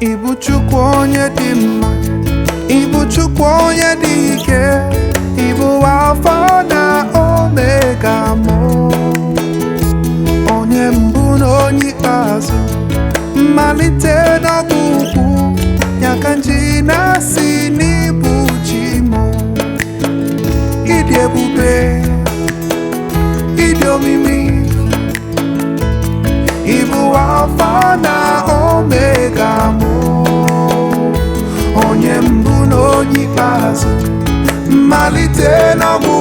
Ibu Chukwu onye dị mma, Ibu Chukwu onye dị ike, Ibu Alfa na Omega mụ, onye mbụ na onye ikpeazụ, mmalite n'ọgwụgwụ, ya ka nji na-asị n'ibu chi mụ. Ịdị ebube, ịdị omimi, Ibu Alfa na Omega mụ, onye mbụ na onye ikpeazụ, mmalite n'ọgwụgwụ,